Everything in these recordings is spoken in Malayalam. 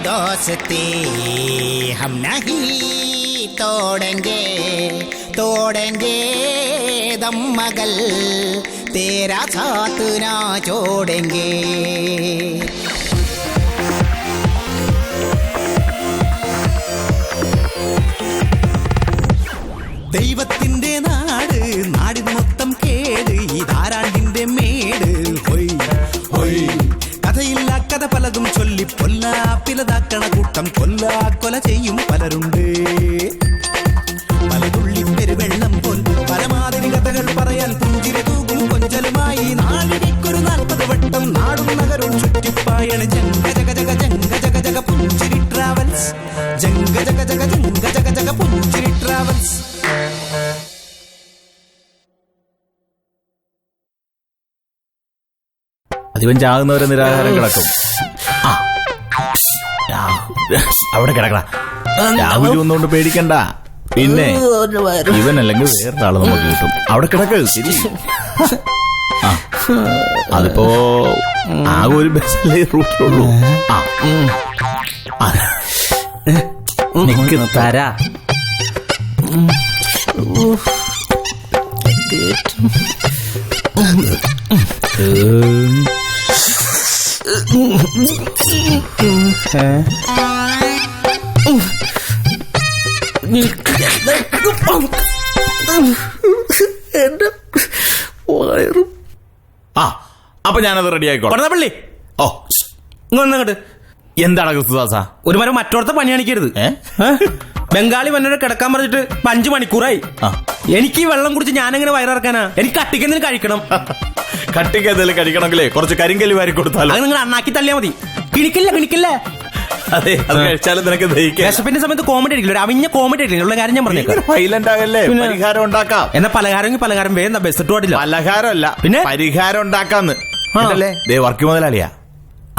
दोस्ती हम नहीं तोड़ेंगे तोड़ेंगे दम मगल तेरा साथ ना छोड़ेंगे. ദൈവത്തിന്റെ നാട് നാടിന് മൊത്തം കേട് ഈ ധാരാണ്ടിന്റെ മേട് ഹൊയ് ഹൊയ്. കഥയില്ല കഥ പലതും ചൊല്ലി പൊല്ലാപ്പിലതാക്കണ കൂട്ടം കൊല്ല ചെയ്യും പലരുണ്ട്. പലതുള്ളി പെരുവെള്ളം പോൽ പലമാതിരി കഥകൾ പറയാൻ പുഞ്ചിരി തൂകും കൊഞ്ചലുമായി നാടിനൊരു 40 വട്ടം നാടും നഗരവും ചുറ്റിപ്പായാണ് ജംഗ ജഗ ജഗ ജംഗ ജഗ ജഗ പുഞ്ചിരി ട്രാവൽസ്. ജംഗ ജഗ ജഗ ജംഗ ജഗ ജഗ പുഞ്ചിരി ട്രാവൽസ്. അതിവൻ ചാകുന്നവരെ നിരാഹാരം കിടക്കും. അവിടെ കിടക്കണ രാഹുൽ ഒന്നുകൊണ്ട് പേടിക്കണ്ട. പിന്നെ ഇവനല്ലെങ്കിൽ വേറൊരാള് നമുക്ക് കിട്ടും. അവിടെ കിടക്ക്. ശരി. അതിപ്പോ ആകെ ഒരു ബസ്സല്ലേ റൂട്ടിലുള്ളൂ. നിക്ക് തരാ. എന്റെ വയറും. അപ്പൊ ഞാനത് റെഡി ആയിക്കോളാം. പള്ളി ഓ ഇങ്ങോട്ട്. എന്താണ് ക്രിസ്തുദാസ ഒരു മരം മറ്റോടത്തെ പണി കാണിക്കരുത്. ബംഗാളി വന്നോട് കിടക്കാൻ പറഞ്ഞിട്ട് 5 മണിക്കൂറായി. എനിക്ക് ഈ വെള്ളം കുടിച്ച് ഞാനെങ്ങനെ വയറിറക്കാനാ? എനിക്ക് കട്ടിക്കെന്തെങ്കിലും കഴിക്കണം. കട്ടിക്കെന്തെങ്കിലും കഴിക്കണമെങ്കിലേ കുറച്ച് കരിങ്കല് വാരി കൊടുത്താലോ? അത് നിങ്ങൾ അണ്ണാക്കി തള്ളിയാ മതി. കിണിക്കില്ല. അതെ, അത് കഴിച്ചാലും നിനക്ക് ദഹിക്കാം. വിശപ്പിന്റെ സമയത്ത് കോമഡി അടിക്കില്ല. ഒരു അവിഞ്ഞ കോമഡി അടിക്കില്ല. ഉള്ള കാര്യം ഞാൻ പറഞ്ഞേക്കാം. വയലന്റ് ആകല്ലേ, പരിഹാരം ഉണ്ടാക്കാം. എന്നാ പലഹാരം വേണ്ട. ബെസ്റ്റ് പാടില്ല. പലഹാരമല്ല, പിന്നെ പരിഹാരം ഉണ്ടാക്കാന്ന്. ദേ വർക്ക് മുതലാളിയാ.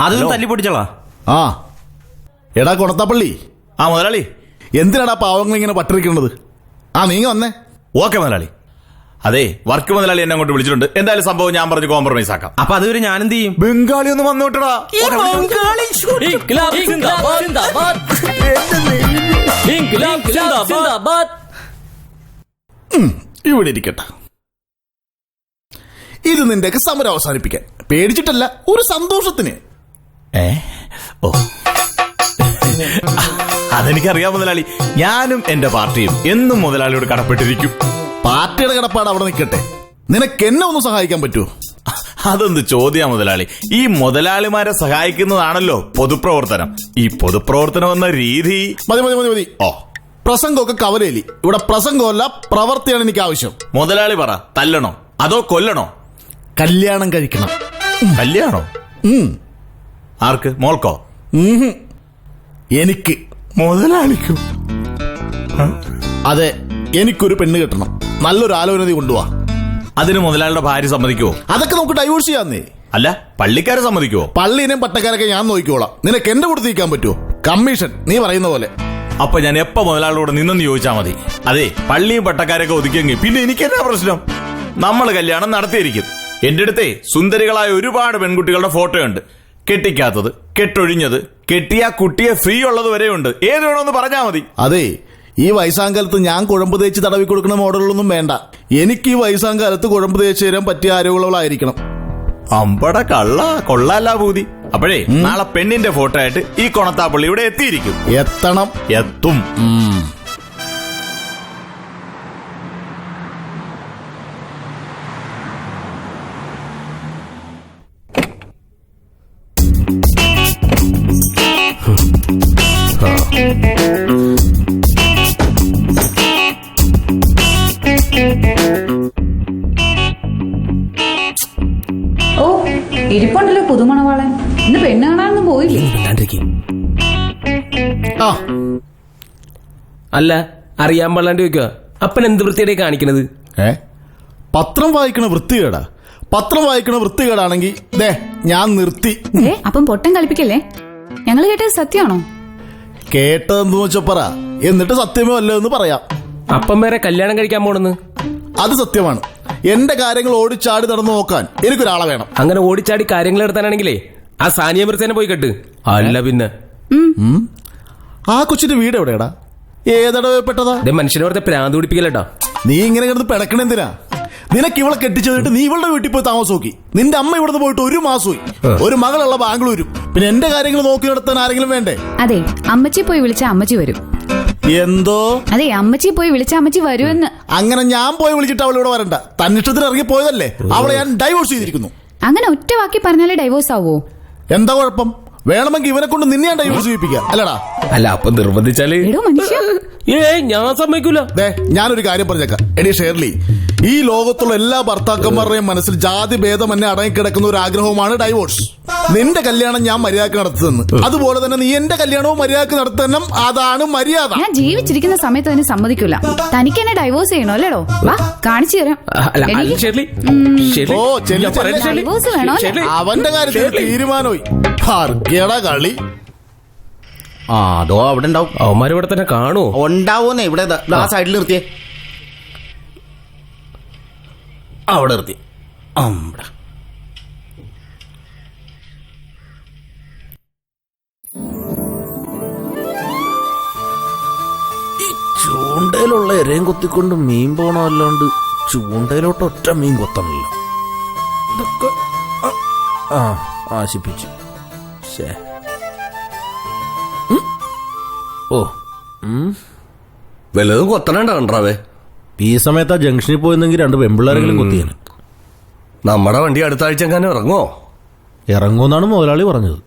അതൊന്നും തല്ലി പൊടിച്ചോളാ. എടാ കൊണത്താപ്പള്ളി. മുതലാളി, എന്തിനാടാ പാവങ്ങൾ ഇങ്ങനെ പട്ടിരിക്കുന്നത്? നീങ്ങ വന്നേ. ഓക്കെ മുതലാളി. അതെ, വർക്ക് മുതലാളി എന്നെ അങ്ങോട്ട് വിളിച്ചിട്ടുണ്ട്. എന്തായാലും സംഭവം ഞാൻ പറഞ്ഞ് കോംപ്രമൈസ് ആക്കാം. അപ്പൊ അതുവരെ ഞാൻ എന്ത് ചെയ്യും? ബംഗാളി ഒന്ന് വന്നോട്ടടാ. ഇവിടെ ഇരിക്കട്ടെ. ഇത് നിന്റെയൊക്കെ സമരം അവസാനിപ്പിക്കാൻ. പേടിച്ചിട്ടല്ല, ഒരു സന്തോഷത്തിന്. ഓ അതെനിക്കറിയാം മുതലാളി. ഞാനും എന്റെ പാർട്ടിയും എന്നും മുതലാളിയോട് കടപ്പെട്ടിരിക്കും. പാർട്ടിയുടെ കടപ്പാട് അവിടെ നിൽക്കട്ടെ. നിനക്ക് എന്നെ ഒന്ന് സഹായിക്കാൻ പറ്റുമോ? അതൊന്ന് ചോദ്യാ മുതലാളി. ഈ മുതലാളിമാരെ സഹായിക്കുന്നതാണല്ലോ പൊതുപ്രവർത്തനം. ഈ പൊതുപ്രവർത്തനം എന്ന രീതി മതി. പ്രസംഗമൊക്കെ കവലയിലി. ഇവിടെ പ്രസംഗമല്ല, പ്രവർത്തിയാണ് എനിക്ക് ആവശ്യം. മുതലാളി പറ, തല്ലണോ അതോ കൊല്ലണോ? കല്യാണം കഴിക്കണം. കല്യാണോ? ആർക്ക്? മോൾക്കോ? എനിക്ക്. മുതലാളിക്കോ? അതെ, എനിക്കൊരു പെണ്ണ് കെട്ടണം. നല്ലൊരു ആലോചന കൊണ്ടുപോവാ. അതിന് മുതലാളിയുടെ ഭാര്യ സമ്മതിക്കുവോ? അതൊക്കെ നമുക്ക് ഡൈവോഴ്സ് ചെയ്യാന്നേ. അല്ല, പള്ളിക്കാരെ സമ്മതിക്കുവോ? പള്ളിനെയും പട്ടക്കാരൊക്കെ ഞാൻ നോക്കിക്കോളാം. നിനക്ക് എന്റെ കൂടെ തീക്കാൻ പറ്റുമോ? കമ്മീഷൻ നീ പറയുന്ന പോലെ. അപ്പൊ ഞാൻ എപ്പോ മുതലാളിയോട് നിന്നെന്ന് ചോദിച്ചാൽ മതി. അതെ, പള്ളിയും പട്ടക്കാരൊക്കെ ഒതുക്കിയെങ്കിൽ പിന്നെ എനിക്ക് എന്നാ പ്രശ്നം? നമ്മൾ കല്യാണം നടത്തിയിരിക്കും. എന്റെ അടുത്തേ സുന്ദരികളായ ഒരുപാട് പെൺകുട്ടികളുടെ ഫോട്ടോയുണ്ട്. കെട്ടിക്കാത്തത്, കെട്ടൊഴിഞ്ഞത്, കെട്ടിയ കുട്ടിയെ ഫ്രീ ഉള്ളത് വരെയുണ്ട്. ഏത് വേണമെന്ന് പറഞ്ഞാൽ മതി. അതെ, ഈ വയസ്സാങ്കാലത്ത് ഞാൻ കുഴമ്പ് തേച്ച് തടവി കൊടുക്കുന്ന മോഡലുകളൊന്നും വേണ്ട. എനിക്ക് ഈ വയസ്സാങ്കാലത്ത് കുഴമ്പ് തേച്ച് തരാൻ പറ്റിയ ആരോഗ്യമുള്ളവളായിരിക്കണം. അമ്പട കള്ള കൊള്ളാല്ല പൂതി. അപ്പോഴേ നാളെ പെണ്ണിന്റെ ഫോട്ടോ ആയിട്ട് ഈ കൊണത്താപ്പള്ളി ഇവിടെ എത്തിയിരിക്കും. എത്തും. ഓ, ഇരിപ്പുണ്ടല്ലോ പുതുമണവാളൻ. ഇന്ന് പെണ്ണ് കാണാനൊന്നും പോയില്ലേ? അല്ല, അറിയാൻ പാടില്ലാണ്ട് ചോദിക്കുക. അപ്പൻ എന്ത് വൃത്തിയുടെ കാണിക്കണത്? പത്രം വായിക്കണ വൃത്തികേടാ. പത്രം വായിക്കണ വൃത്തികേടാണെങ്കിൽ ദേ ഞാൻ നിർത്തി. അപ്പം പൊട്ടം കളിപ്പിക്കല്ലേ. ഞങ്ങൾ കേട്ടത് സത്യമാണോ? കേട്ടതെന്ന് വെച്ചപ്പറ, എന്നിട്ട് സത്യമോ അല്ലോ എന്ന് പറയാം. അപ്പം വേറെ കല്യാണം കഴിക്കാൻ പോണെന്ന്. അത് സത്യമാണ്. എന്റെ കാര്യങ്ങൾ ഓടിച്ചാടി നടന്നു നോക്കാൻ എനിക്കൊരാളെ വേണം. അങ്ങനെ ഓടിച്ചാടി കാര്യങ്ങൾ എടുത്താനാണെങ്കിലേ ആ സാനിയ മിർസേനെ പോയി കെട്ട്. അല്ല പിന്നെ ആ കൊച്ചിന്റെ വീട് എവിടെയാടാ? ഏതടവപ്പെട്ടതാ? മനുഷ്യനെ വെറുതെ പ്രാന്ത് പിടിപ്പിക്കലട്ടാ. നീ ഇങ്ങനെ കിടന്ന് പിടക്കണെന്തിനാ? നിനക്ക് ഇവളെ കെട്ടിച്ചതിട്ട് നീ ഇവളുടെ വീട്ടിൽ പോയി താമസമാക്കി. നിന്റെ അമ്മ ഇവിടുന്ന് പോയിട്ട് 1 മാസമായി. ഒരു മകളുള്ള ബാംഗ്ലൂരും. പിന്നെ എന്റെ കാര്യങ്ങൾ നോക്കി നടത്താൻ ആരെങ്കിലും വേണ്ടേ? അതെ, അമ്മച്ചി പോയി വിളിച്ച അമ്മച്ചി വരും. എന്തോ? അതെ, അമ്മച്ചി പോയി വിളിച്ച അമ്മച്ചി വരുമെന്ന്. അങ്ങനെ ഞാൻ പോയി വിളിച്ചിട്ട് അവൾ ഇവിടെ വരണ്ട. തന്നിഷ്ടത്തിന് ഇറങ്ങി പോയതല്ലേ? അവളെ ഞാൻ ഡൈവോഴ്സ് ചെയ്തിരിക്കുന്നു. അങ്ങനെ ഒറ്റ വാക്കി പറഞ്ഞാലേ ഡൈവോഴ്സ് ആവോ? എന്താ കുഴപ്പം? വേണമെങ്കിൽ ഇവനെ കൊണ്ട് നിന്നെ ഞാൻ ഡൈവോഴ്സ് ചെയ്യിപ്പിക്കാം. അല്ലടാ? അല്ല, അപ്പൊ നിർബന്ധിച്ചാല് എടോ മനുഷ്യ, ഞാൻ സമ്മതിക്കൂല. ഞാനൊരു കാര്യം പറഞ്ഞേക്കാം. എടി ഷേർലി, ഈ ലോകത്തുള്ള എല്ലാ ഭർത്താക്കന്മാരുടെയും മനസ്സിൽ ജാതി ഭേദം എന്നെ അടങ്ങിക്കിടക്കുന്ന ഒരു ആഗ്രഹവുമാണ് ഡൈവോഴ്സ്. നിന്റെ കല്യാണം ഞാൻ മര്യാദക്ക് നടത്തുന്നു, അതുപോലെ തന്നെ നീ എന്റെ കല്യാണവും മര്യാദക്ക് നടത്തണം. അതാണ് മര്യാദ. ഞാൻ ജീവിച്ചിരിക്കുന്ന സമയത്ത് അതിന് സമ്മതിക്കൂല. തനിക്ക് എന്നെ ഡൈവോഴ്സ് ചെയ്യണോ? അല്ലേടോ? വാ, കാണിച്ചു തരാം. ഓ ചെല്ലി ഡൈവോഴ്സ് വേണോ? അവന്റെ കാര്യത്തിൽ തീരുമാനമായി. കളി അതോ അവിടെ ഉണ്ടാവും. അവന്മാര് ഇവിടെ തന്നെ കാണുമോ? ഉണ്ടാവൂന്നേ. ഇവിടെ ആ സൈഡിൽ നിർത്തിയേ. അവിടെ നിർത്തി. ചൂണ്ടയിലുള്ള ഇരയും കൊത്തിക്കൊണ്ട് മീൻ പോണമല്ലാണ്ട് ചൂണ്ടയിലോട്ട് ഒറ്റ മീൻ കൊത്തണല്ലോ. ഇതൊക്കെ ആശിപ്പിച്ചു. ഓ വല്ലതും കൊത്തണണ്ട കണ്ടാവേ. ഈ സമയത്ത് ആ ജംഗ്ഷനിൽ പോയെന്നെങ്കിൽ 2 പെമ്പിള്ളാരെങ്കിലും കൊത്തിയാണ്. നമ്മുടെ വണ്ടി അടുത്ത ആഴ്ച എങ്ങാനും ഇറങ്ങോ? ഇറങ്ങുമെന്നാണ് മുതലാളി പറഞ്ഞത്.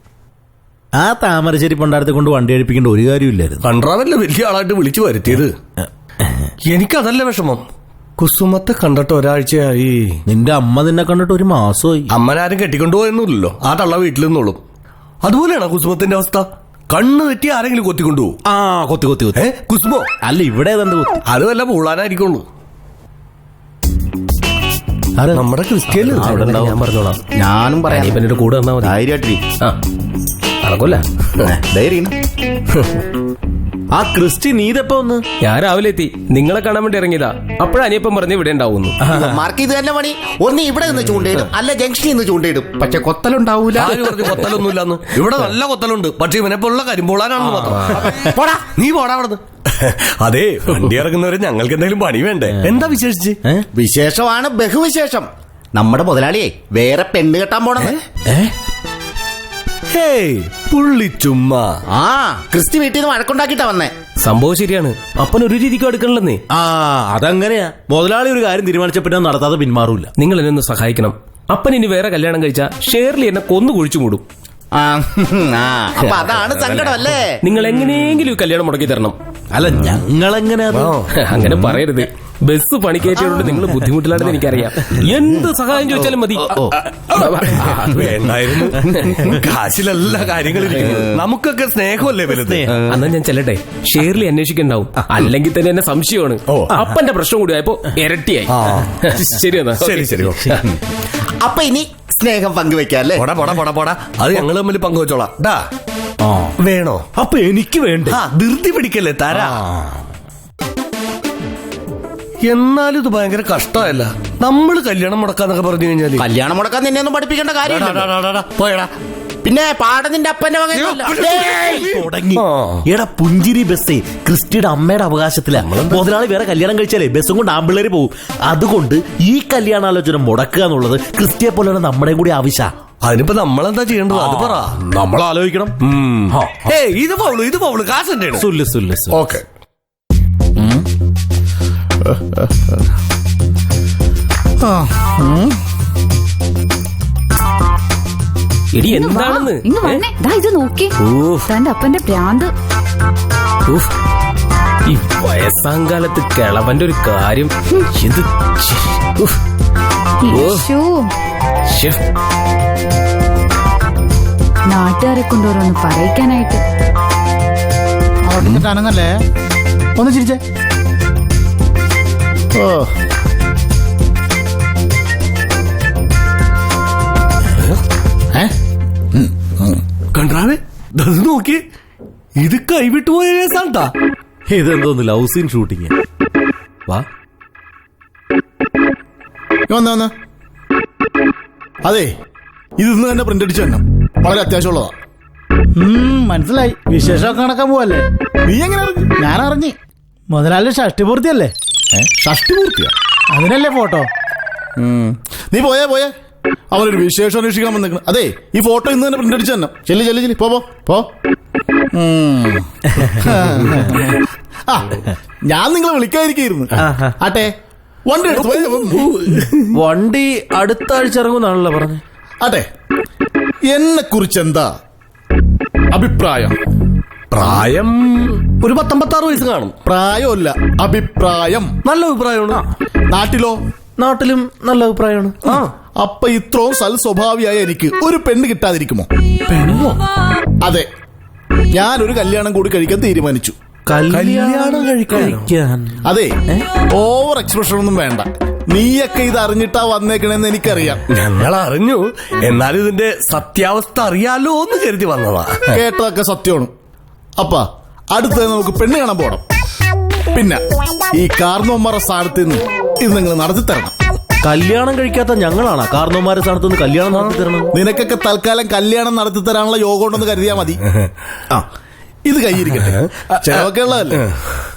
ആ താമരശ്ശേരി പണ്ടാരത്തെ കൊണ്ട് വണ്ടി അഴിപ്പിക്കേണ്ട ഒരു കാര്യമില്ലായിരുന്നു. കണ്ടാവല്ലേ വലിയ ആളായിട്ട് വിളിച്ചു വരുത്തിയത്. എനിക്കതല്ല വിഷമം. കുസുമത്തെ കണ്ടിട്ട് ഒരാഴ്ചയായി. നിന്റെ അമ്മ നിന്നെ കണ്ടിട്ട് 1 മാസമായി. അമ്മനാരും കെട്ടിക്കൊണ്ടുപോയെന്നില്ലല്ലോ. ആ തള്ള വീട്ടിൽ നിന്നോളൂ. അതുപോലെയാണോ കുസുമത്തിന്റെ അവസ്ഥ? കണ്ണ് തെറ്റി ആരെങ്കിലും കൊത്തിക്കൊണ്ടുപോകും. കൊത്തി കൊത്തി കൊത്തി. കുസുമോ? അല്ല, ഇവിടെ ഏതാണ്ട് കൊത്തി. അത് വല്ല പൂളാനായിരിക്കുള്ളൂ. നമ്മുടെ ക്രിസ്ത്യൻ ഞാൻ പറഞ്ഞോളാം. ഞാനും പറയാം. കൂടെ വന്നാ മതി. ധൈര്യമായിട്ടിരി. നടക്കൂല. ധൈര്യം. ആ ക്രിസ്റ്റി നീതപ്പോ ഒന്ന്. ഞാൻ രാവിലെ എത്തി. നിങ്ങളെ കാണാൻ വേണ്ടി ഇറങ്ങിയതാ. അപ്പോഴാ അനിയപ്പം പറഞ്ഞ് ഇവിടെ ഉണ്ടാവുന്നു. മാർക്ക് ചെയ്ത് തന്നെ പണി. ഒന്ന് ഇവിടെ നിന്ന് ചൂണ്ടയിടും, അല്ല ജംഗ്ഷനിൽ നിന്ന് ചൂണ്ടയിടും. പക്ഷെ കൊത്തലുണ്ടാവൂല. കൊത്തലൊന്നുമില്ലാന്ന്. ഇവിടെ നല്ല കൊത്തലുണ്ട്. പക്ഷെ ഇവനെ പോലുള്ള കരിമ്പോളാനാണെന്ന് മാത്രം. പോടാ, നീ പോടാ അവിടുന്ന്. അതെ, വണ്ടി ഇറങ്ങുന്നവരെ ഞങ്ങൾക്ക് എന്തെങ്കിലും പണി വേണ്ടേ? എന്താ വിശേഷിച്ച്? വിശേഷമാണ് ബഹുവിശേഷം. നമ്മുടെ മുതലാളിയെ വേറെ പെണ്ണ് കെട്ടാൻ പോണെന്ന്. പുള്ളി ചുമ്മാ. ക്രിസ്റ്റി വീട്ടിൽ നിന്ന് വഴക്കുണ്ടാക്കിട്ടാ വന്നേ. സംഭവം ശരിയാണ്. അപ്പൻ ഒരു രീതിക്ക് എടുക്കണല്ലെന്നേ. അതങ്ങനെയാ. മുതലാളി ഒരു കാര്യം തീരുമാനിച്ചപ്പോ നടത്താതെ പിന്മാറൂല. നിങ്ങൾ എന്നെ ഒന്ന് സഹായിക്കണം. അപ്പൻ ഇനി വേറെ കല്യാണം കഴിച്ചാ ഷേർലി എന്നെ കൊന്നു കുഴിച്ചു മൂടും. അപ്പൊ അതാണ് സങ്കടം അല്ലേ? നിങ്ങൾ എങ്ങനെയെങ്കിലും ഈ കല്യാണം മുടക്കി തരണം. അല്ല, ഞങ്ങളെങ്ങനെ? അങ്ങനെ പറയരുത്. ബസ് പണിക്കേറ്റോണ്ട് നിങ്ങൾ ബുദ്ധിമുട്ടിലാണെന്ന് എനിക്കറിയാം. എന്ത് സഹായം ചോദിച്ചാലും മതി. വേണ്ടായിരുന്നു. കാശിലെല്ലാ കാര്യങ്ങളും നമുക്കൊക്കെ സ്നേഹമല്ലേ വലുത്. അന്നാ ഞാൻ ചെല്ലട്ടെ. ഷേർലി അന്വേഷിക്കണ്ടാവും. അല്ലെങ്കിൽ തന്നെ എന്നെ സംശയമാണ്. അപ്പന്റെ പ്രശ്നം കൂടി ആയപ്പോ ഇരട്ടിയായി. ശരിയെന്നാ. ശരി. അപ്പൊ ഇനി സ്നേഹം പങ്കുവെക്കാല്ലേ? പോടാ. അത് ഞങ്ങൾ തമ്മിൽ പങ്കുവെച്ചോളാം. വേണോ? അപ്പൊ എനിക്ക് വേണ്ട. ധൃതി പിടിക്കല്ലേ തരാ. എന്നാലും ഇത് ഭയങ്കര കഷ്ടമല്ല. നമ്മള് കല്യാണം മുടക്കാന്നൊക്കെ പറഞ്ഞു കഴിഞ്ഞാല്. കല്യാണം മുടക്കാൻ നിന്നെ ഒന്നും പഠിപ്പിക്കേണ്ട കാര്യമില്ല. പോയടാ. പിന്നെ പാട നിന്റെ അപ്പന്റെ തുടങ്ങി. എടാ പുഞ്ചിരി ബസ്സേ ക്രിസ്റ്റിയുടെ അമ്മയുടെ അവകാശത്തിലാ. മുതലാളി വേറെ കല്യാണം കഴിച്ചാലേ ബസ്സും കൊണ്ട് ആമ്പിള്ളേര് പോകും. അതുകൊണ്ട് ഈ കല്യാണാലോചന മുടക്കുക എന്നുള്ളത് ക്രിസ്റ്റിയെ പോലെ നമ്മുടെ കൂടി ആവശ്യമാണ്. അതിനിപ്പോ നമ്മളെന്താ ചെയ്യേണ്ടത്? അത് പറ. നമ്മൾ ആലോചിക്കണം. ഇത് പൗള് കാശ്. ഓക്കെ. എടി എന്താണെന്ന്? ഇങ്ങ് വന്നേ. ദാ ഇത് നോക്കി. തന്റെ അപ്പന്റെ ഭ്രാന്ത്. ഈ വയസ്സാങ്കാലത്ത് കിളവന്റെ ഒരു കാര്യം. എന്ത് നാട്ടുകാരെ കൊണ്ടുവരൊന്ന് പറയിക്കാനായിട്ട്. അനങ്ങല്ലേ? ഒന്ന് ചിരിച്ചേ. കണ്ടാവേ നോക്കി. ഇത് കൈവിട്ടു പോയ കേസാണ്ടാ. ഇതെന്തോന്ന് ലവ് സീൻ ഷൂട്ടിങ്? വാ വന്ന അതെ, ഇത് ഇന്ന് തന്നെ പ്രിന്റ് അടിച്ചു തന്നെ. വളരെ അത്യാവശ്യമുള്ളതാ. മനസ്സിലായി. വിശേഷമൊക്കെ നടക്കാൻ പോവല്ലേ? നീ എങ്ങനെ അറിഞ്ഞു? ഞാൻ അറിഞ്ഞ്. മുതലാളി ഷഷ്ടിപൂർത്തിയല്ലേ? ഷഷ്ടിപൂർത്തിയാ? അതിനല്ലേ ഫോട്ടോ? നീ പോയേ അവനൊരു വിശേഷം അന്വേഷിക്കണം വന്നേക്കണം. അതെ, ഈ ഫോട്ടോ ഇന്ന് തന്നെ പ്രിന്റ് അടിച്ചു തന്നെ. ചെല്ലി പോ. ആ, ഞാൻ നിങ്ങളെ വിളിക്കാതിരിക്കുന്നു. ആട്ടെ, വണ്ടി എടുത്തു. വണ്ടി അടുത്ത ആഴ്ച ഇറങ്ങുന്നാണല്ലോ പറഞ്ഞു. ആട്ടെ, എന്നെ കുറിച്ച് എന്താ അഭിപ്രായം? പ്രായം ഒരു 19-16 വയസ്സ് കാണും. പ്രായമല്ല, അഭിപ്രായം. നല്ല അഭിപ്രായമാണ്. നാട്ടിലോ? നാട്ടിലും നല്ല അഭിപ്രായമാണ്. അപ്പൊ ഇത്രയും സൽ സ്വഭാവിയായ എനിക്ക് ഒരു പെണ്ണ് കിട്ടാതിരിക്കുമോ? പെണ്ണോ? അതെ, ഞാനൊരു കല്യാണം കൂടി കഴിക്കാൻ തീരുമാനിച്ചു. കല്യാണം കഴിക്കാൻ? അതെ, ഓവർ എക്സ്പ്രഷൻ ഒന്നും വേണ്ട. നീയൊക്കെ ഇത് അറിഞ്ഞിട്ടാ വന്നേക്കണെന്ന് എനിക്കറിയാം. ഞങ്ങൾ അറിഞ്ഞു, എന്നാലും ഇതിന്റെ സത്യാവസ്ഥ അറിയാലോ എന്ന് കരുതി വന്നതാ. കേട്ടതൊക്കെ സത്യമാണ്. അപ്പാ, അടുത്ത നമുക്ക് പെണ്ണ് കാണാൻ പോണം. പിന്നെ ഈ കാർന്നോന്മാരുടെ സ്ഥാനത്ത് നിന്ന് ഇത് നിങ്ങൾ നടത്തി തരണം. കല്യാണം കഴിക്കാത്ത ഞങ്ങളാണ് കാർന്നോമാരുടെ സ്ഥാനത്ത് നിന്ന് കല്യാണം നടത്തി തരണം. നിനക്കൊക്കെ തൽക്കാലം കല്യാണം നടത്തി തരാനുള്ള യോഗം ഉണ്ടെന്ന് കരുതിയാ മതി. ആ, ഇത് കൈയിരിക്കട്ടെ, ചെലവൊക്കെ ഉള്ളതല്ലേ.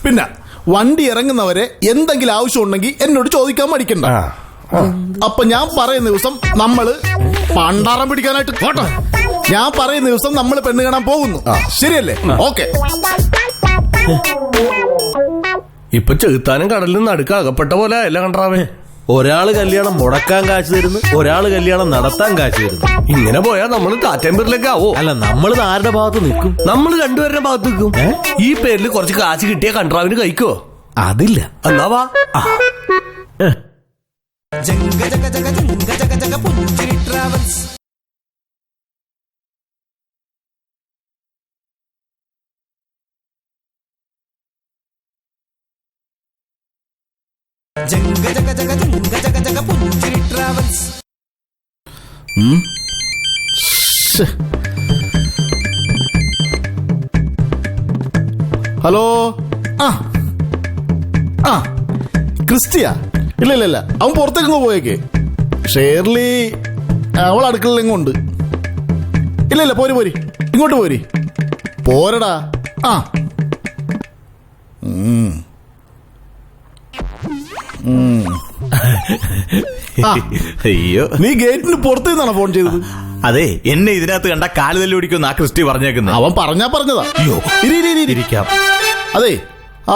പിന്നെ വണ്ടി ഇറങ്ങുന്നവരെ എന്തെങ്കിലും ആവശ്യം ഉണ്ടെങ്കിൽ എന്നോട് ചോദിക്കാൻ മടിക്കണ്ട. അപ്പൊ ഞാൻ പറയുന്ന ദിവസം നമ്മള് പണ്ടാറം പിടിക്കാനായിട്ട് കേട്ടോ. ഞാൻ പറയുന്ന ദിവസം നമ്മൾ പെണ്ണ് കാണാൻ പോകുന്നു. ശരിയല്ലേ? ഓക്കെ. ഇപ്പൊ ചെകുത്താനും കടലിലും നടുക്ക അകപ്പെട്ട പോലെ അല്ല കണ്ടാവേ. ഒരാള് കല്യാണം മുടക്കാൻ കാശ് തരുന്നു, ഒരാള് കല്യാണം നടത്താൻ കാശ് തരുന്നു. ഇങ്ങനെ പോയാ നമ്മള് താറ്റമ്പേരിലേക്ക് ആവോ? അല്ല, നമ്മൾ ആരുടെ ഭാഗത്ത് നിൽക്കും? നമ്മൾ രണ്ടുപേരുടെ ഭാഗത്ത് നിൽക്കും. ഈ പേരിൽ കുറച്ച് കാശ് കിട്ടിയ കൺട്രാവിന് കഴിക്കോ? അതില്ല. എന്നാ വാ. ജംഗ ജഗ ജഗ ജംഗ ജഗ ജഗ പുഞ്ചിരി ട്രാവൽസ്. ജംഗ ജഗ ജഗ ജംഗ ജഗ ജഗ പുഞ്ചിരി ട്രാവൽസ്. ഹലോ. ആ ക്രിസ്റ്റിയാ? ഇല്ല, അവൻ പുറത്തേക്ക് പോയേക്കേ. ഷേർലി അവൾ അടുക്കളയിൽ ഉണ്ട്. ഇല്ല, പോരി ഇങ്ങോട്ട് പോരടാ. ആ അയ്യോ, നീ ഗേറ്റിന് പുറത്തു നിന്നാണോ ഫോൺ ചെയ്തത്? അതെ, എന്നെ ഇതിനകത്ത് കണ്ട കാല് തല്ലി ഓടിക്കുന്ന ആ ക്രിസ്റ്റി പറഞ്ഞേക്കുന്നത്. അവൻ പറഞ്ഞതാ. അയ്യോ, ഇരിക്കാം. അതെ,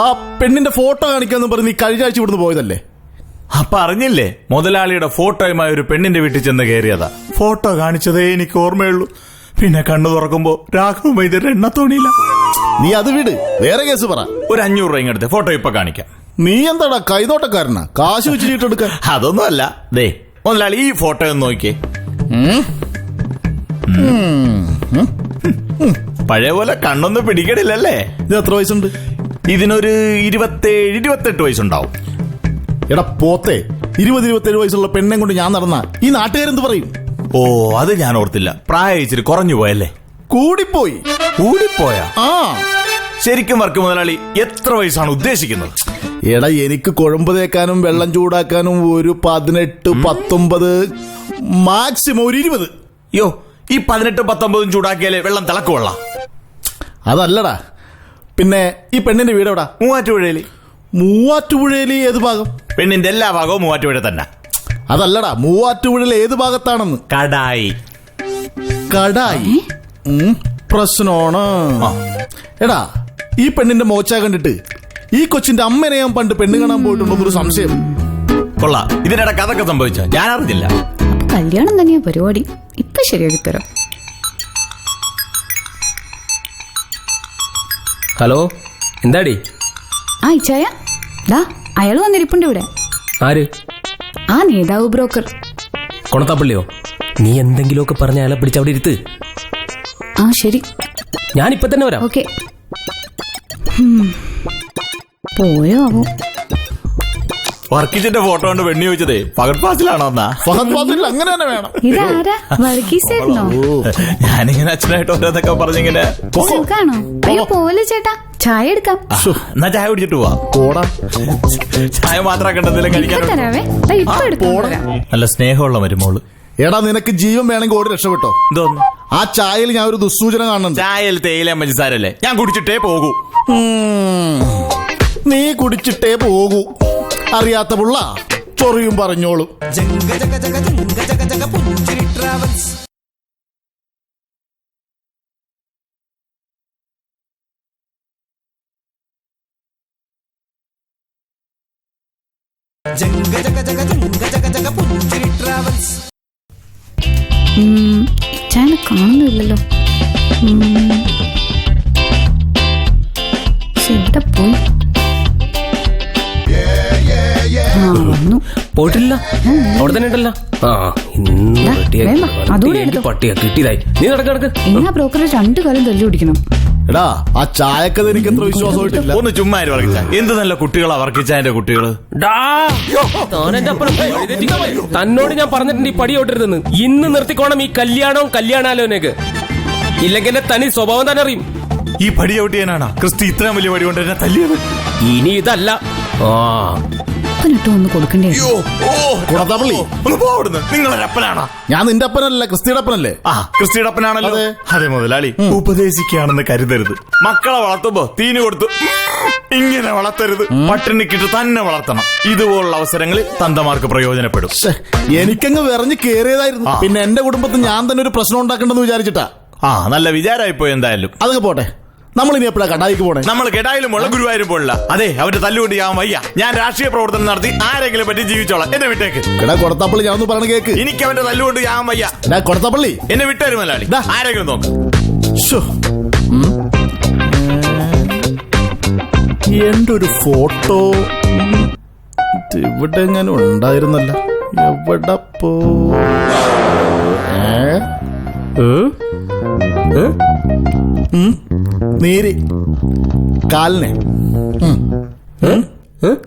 ആ പെണ്ണിന്റെ ഫോട്ടോ കാണിക്കാന്ന് പറഞ്ഞ് നീ കഴിഞ്ഞ ആഴ്ച ഇവിടുന്ന് പോയതല്ലേ? അപ്പൊ അറിഞ്ഞില്ലേ, മുതലാളിയുടെ ഫോട്ടോയുമായി ഒരു പെണ്ണിന്റെ വീട്ടിൽ ചെന്ന് കയറിയതാ. ഫോട്ടോ കാണിച്ചതേ എനിക്ക് ഓർമ്മയുള്ളൂ. പിന്നെ കണ്ണു തുറക്കുമ്പോ രാഘവ വൈദ്യരുടെ എണ്ണത്തോണിയില്ല. നീ അത് വിട്, വേറെ കേസ് പറ. ഒരു 500 രൂപ ഇങ്ങടുത്ത്, ഫോട്ടോ ഇപ്പൊ കാണിക്കാം. നീ എന്താടാ കൈനോട്ടക്കാരനാ? കാശ് വെച്ച് ചീട്ടെടുക്കാൻ? അതൊന്നും അല്ല. ദേ മുതലാളി, ഈ ഫോട്ടോ ഒന്ന് നോക്കിയേ. പഴയ പോലെ കണ്ണൊന്നും പിടിക്കണില്ലല്ലേ? ഇത് എത്ര വയസ്സുണ്ട്? ഇതിനൊരു 27-28 വയസ്സുണ്ടാവും. എടാ പോത്തെ, 20-27 വയസ്സുള്ള പെണ്ണെ കൊണ്ട് ഞാൻ നടന്ന ഈ നാട്ടുകാരെന്ത് പറയും? ഓ, അത് ഞാൻ ഓർത്തില്ല. പ്രായം ഇച്ചിരി കുറഞ്ഞു പോയല്ലേ? കൂടിപ്പോയാ? ആ, ശരിക്കും വർക്ക് മുതലാളി എത്ര വയസ്സാണ് ഉദ്ദേശിക്കുന്നത്? എടാ, എനിക്ക് കുഴമ്പ് തേക്കാനും വെള്ളം ചൂടാക്കാനും ഒരു 18-19, മാക്സിമം ഒരു 20. യോ, ഈ 18-19 ചൂടാക്കിയാലേ വെള്ളം തിളക്കുകൊള്ളാം. അതല്ലടാ. പിന്നെ ഈ പെണ്ണിന്റെ വീട് എവിടാ? മൂവാറ്റുപുഴയില് ഏത് ഭാഗം? പെണ്ണിന്റെ എല്ലാ ഭാഗവും മൂവാറ്റുപുഴ തന്നെ. അതല്ലടാ, മൂവാറ്റുപുഴയിൽ ഏത് ഭാഗത്താണെന്ന്. കടായി. പ്രശ്നമാണ്. എടാ, ഈ പെണ്ണിന്റെ മോച്ച കണ്ടിട്ട് ഈ കൊച്ചിന്റെ അമ്മനെ ഞാൻ പണ്ട് പെണ്ണ് കാണാൻ പോയിട്ടുണ്ടോ സംശയം. കൊള്ളാം. ഇതിനിടെ കഥക്കെ സംഭവിച്ച ഞാൻ അറിഞ്ഞില്ല. കല്യാണം തന്നെയാ പരിപാടി. ഇപ്പൊ ശരിയാക്കി തരാം. ഹലോ, എന്താടി? ആ ഇച്ചായ, ദാ അയാൾ വന്നിരിപ്പുണ്ട് ഇവിടെ. ആര്? ആ നേതാവ് ബ്രോക്കർ. കൊണത്താപ്പള്ളിയോ? നീ എന്തെങ്കിലുമൊക്കെ പറഞ്ഞ അയാളെ പിടിച്ച് അവിടെ ഇരുത്ത്. ആ ശരി, ഞാനിപ്പൊ തന്നെ വരാം. ഓക്കെ. പോയോ ആവോ? വർക്കിച്ചിന്റെ ഫോട്ടോ കൊണ്ട് പെണ്ണി ചോദിച്ചതേ ഫഹദ് ഫാസിലാണോ? അങ്ങനെ തന്നെ വേണം. ഇതാരാ? വർഗീസായിരുന്നോ? ഞാനിങ്ങനെ അച്ഛനായിട്ട് ഓരോന്നൊക്കെ പറഞ്ഞിങ്ങനെ. സുഖാണോ? അയ്യോ പോലെ ചേട്ടാ, ചായ എടുക്കാം. എന്നാ ചായ കുടിച്ചിട്ട് പോവാ. ചായ മാത്രമാക്കണ്ട, എന്തെങ്കിലും കഴിക്കാൻ. തരാവേ, ഇപ്പൊ എടുക്കാം. നല്ല സ്നേഹമുള്ള മരുമോള്. എടാ, നിനക്ക് ജീവൻ വേണമെങ്കിൽ ഓടി രക്ഷപ്പെട്ടോ. എന്തോന്നു? ആ ചായയിൽ ഞാൻ ഒരു ദുസ്സൂചന കാണുന്നുണ്ട്. ചായയിൽ തേയില പഞ്ചസാരല്ലേ, ഞാൻ കുടിച്ചിട്ടേ പോകൂ. നീ കുടിച്ചിട്ടേ പോകൂ. അറിയാത്ത പുള്ള ചൊറിയും പറഞ്ഞോളൂ. ജംഗ ജഗ ജഗ ജംഗ ജഗ ജഗ പുഞ്ചിരി ട്രാവൽസ്. ജംഗ ജഗ ജഗ ജംഗ ജഗ ജഗ പുഞ്ചിരി ട്രാവൽസ്. ചായനെ കാണുന്നില്ലല്ലോ. എവിടെ പോയി? പോയിട്ടില്ല, അവിടെ തന്നെ ഉണ്ടല്ലോ. പട്ടിയാ കിട്ടിയതായി. നീ നടക്ക്. എന്നാ ബ്രോക്കറെ 2 കാലം തല്ലി പിടിക്കണം. എടാ ആ ചായക്കത് എനിക്ക് എത്ര വിശ്വാസമായിട്ടില്ല. ഒന്ന് ചുമ്മാ വർക്കിച്ച. എന്ത് നല്ല കുട്ടികളാ വർക്കിച്ചതിന്റെ കുട്ടികള്. തന്നോട് ഞാൻ പറഞ്ഞിട്ടുണ്ട് ഈ പടി ഓട്ടരുതെന്ന്. ഇന്ന് നിർത്തിക്കോണം ഈ കല്യാണവും കല്യാണാലോനക്ക്. ഇല്ലെങ്കിൽ എന്റെ തനി സ്വഭാവം തന്നെ അറിയും. ഈ പടി ഔട്ടിയാനാണ് ക്രിസ്റ്റി ഇത്രയും വലിയ പടി കൊണ്ട് എന്നെ തല്ലിയത്. ഇനി ഇതല്ല. ഒന്ന് കൊടുക്കണ്ടേ? കുടത്തപ്പള്ളി ഒന്ന് പോടുന്നു. നിങ്ങളൊരു അപ്പനാണോ? ഞാൻ നിന്റെ അപ്പനല്ല, ക്രിസ്റ്റിയുടെ അപ്പനല്ലേ? ആ ക്രിസ്റ്റിയുടെ അപ്പനാണല്ലോ. അതെ മുതലാളി, ഉപദേശിക്കുകയാണെന്ന് കരുതരുത്. മക്കളെ വളർത്തുമ്പോ തീനി കൊടുത്തു ഇങ്ങനെ വളർത്തരുത്. പട്ടിണിക്കിട്ട് തന്നെ വളർത്തണം. ഇതുപോലുള്ള അവസരങ്ങളിൽ തന്തമാർക്ക് പ്രയോജനപ്പെടും. എനിക്കങ്ങ് വിറഞ്ഞ് കേറിയതായിരുന്നു. പിന്നെ എന്റെ കുടുംബത്തിൽ ഞാൻ തന്നെ ഒരു പ്രശ്നം ഉണ്ടാക്കണ്ടെന്ന് വിചാരിച്ചിട്ടാ. നല്ല വിചാരമായിപ്പോ. എന്തായാലും അതൊക്കെ പോട്ടെ. നമ്മൾ ഇനി എപ്പോഴാ കടായിക്ക് പോണേ? നമ്മൾ കെടായിലും മുള്ള ഗുരുവായൂരും പോണില്ല. അതെ, അവന്റെ തല്ലുകൊണ്ട് ഞാൻ വയ്യ. ഞാൻ രാഷ്ട്രീയ പ്രവർത്തനം നടത്തി ആരെങ്കിലും പറ്റി ജീവിച്ചോളാം. എന്നെ വിട്ടേക്ക്. എടാ കൊടത്തപ്പള്ളി, ഞാൻ ഒന്ന് പറഞ്ഞ കേക്ക്. എനിക്ക് അവന്റെ തല്ലുകൊണ്ട് ഞാൻ വയ്യ. എടാ കൊടത്തപ്പള്ളി, എന്നെ വിട്ടേരും മലയാളി. ആരെങ്കിലും നോക്ക്. എന്റെ ഒരു ഫോട്ടോ ഇവിടെ എങ്ങനെ ഉണ്ടായിരുന്നല്ല. എവിടെ പോ? നീര് കാലിനെ.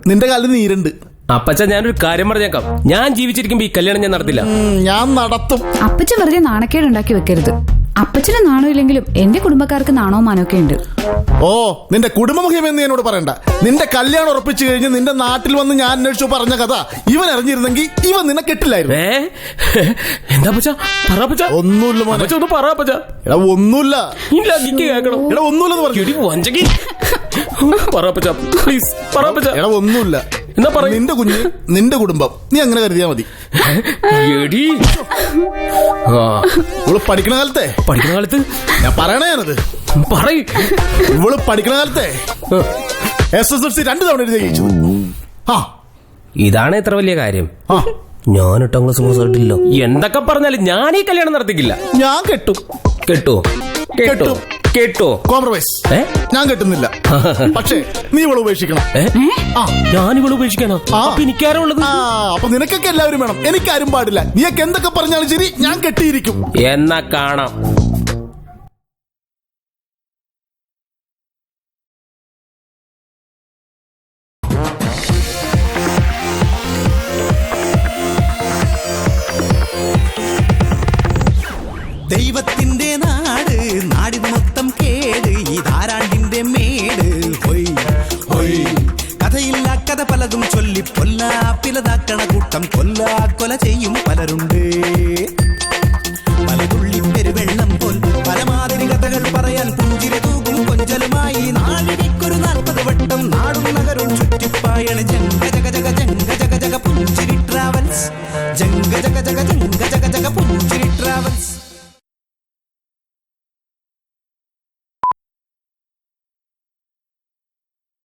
നിന്റെ കാലിന് നീരുണ്ട്. അപ്പച്ച ഞാനൊരു കാര്യം പറഞ്ഞേക്കാം. ഞാൻ ജീവിച്ചിരിക്കുമ്പോ ഈ കല്യാണം ഞാൻ നടത്തില്ല. ഞാൻ നടത്തും. അപ്പച്ച വെറുതെ നാണക്കേട് ഉണ്ടാക്കി വെക്കരുത്. അപ്പച്ചന് നാണോ ഇല്ലെങ്കിലും എന്റെ കുടുംബക്കാർക്ക് നാണോ മാനൊക്കെ ഉണ്ട്. ഓ, നിന്റെ കുടുംബമുഖ്യമെന്ന് എന്നോട് പറയണ്ട. നിന്റെ കല്യാണം ഉറപ്പിച്ചു കഴിഞ്ഞ് നിന്റെ നാട്ടിൽ വന്ന് ഞാൻ അന്വേഷിച്ചു പറഞ്ഞ കഥ ഇവൻ അറിഞ്ഞിരുന്നെങ്കിൽ ഇവൻ നിന്നെ കെട്ടില്ലായിരുന്നു. എന്താ പച്ച? ഒന്നുമില്ല മോനെ. എടാ ഒന്നുമില്ല. എടാ ഒന്നുമില്ലെന്ന് പറഞ്ഞു. എടാ ഒന്നുമില്ല. നിന്റെ കുഞ്ഞ്, നിന്റെ കുടുംബം, നീ അങ്ങനെ കരുതിയാ മതി. ഇവള് പഠിക്കണ കാലത്തെ ഞാൻ പറയണത് ഇവള് പഠിക്കണ കാലത്തെ SSLC 2 തവണ എഴുതി ജയിച്ചു. ഇതാണ് ഇത്ര വലിയ കാര്യം. ഞാൻ 8ാം ക്ലാസ് പാസ്സായിട്ടില്ല. എന്തൊക്കെ പറഞ്ഞാലും ഞാൻ ഈ കല്യാണം നടത്തിക്കില്ല. ഞാൻ കെട്ടും. കോംപ്രമൈസ്. ഞാൻ കെട്ടുന്നില്ല. പക്ഷേ നീ ഇവളെ ഉപേക്ഷിക്കണം. ഞാൻ ഇവളെ ഉപേക്ഷിക്കാനോ? എനിക്കാരോ ഉള്ളത്? അപ്പൊ നിനക്കൊക്കെ എല്ലാവരും വേണം, എനിക്കാരും പാടില്ല. നീയൊക്കെ എന്തൊക്കെ പറഞ്ഞാലും ശരി, ഞാൻ കെട്ടിയിരിക്കും. എന്നാ കാണാം. ദൈവത്തിന്റെ നാട്, നാടിന് മൊത്തം കേട്, ഈ ധാരാണ്ടിന്റെ മേട്. ഹൊയ് ഹൊയ് കഥയില്ല കഥ പലതും ചൊല്ലി പൊല്ലാപ്പിലതാക്കണ കൂട്ടം കൊല ചെയ്യും പലരുണ്ട്. പലതുള്ളി പെരുവെള്ളം പോൽ പലമാതിരി കഥകൾ പറയാൻ പുഞ്ചിരി തൂകും കൊഞ്ചലുമായി. നാടിനൊരു 40 വട്ടം നാടും നഗരവും ചുറ്റിപ്പായണ് ജംഗ ജഗ ജഗ ജംഗ ജഗ ജഗ പുഞ്ചിരി ട്രാവൽസ്. ജംഗ ജഗ ജഗ ജംഗ ജഗ ജഗ പുഞ്ചിരി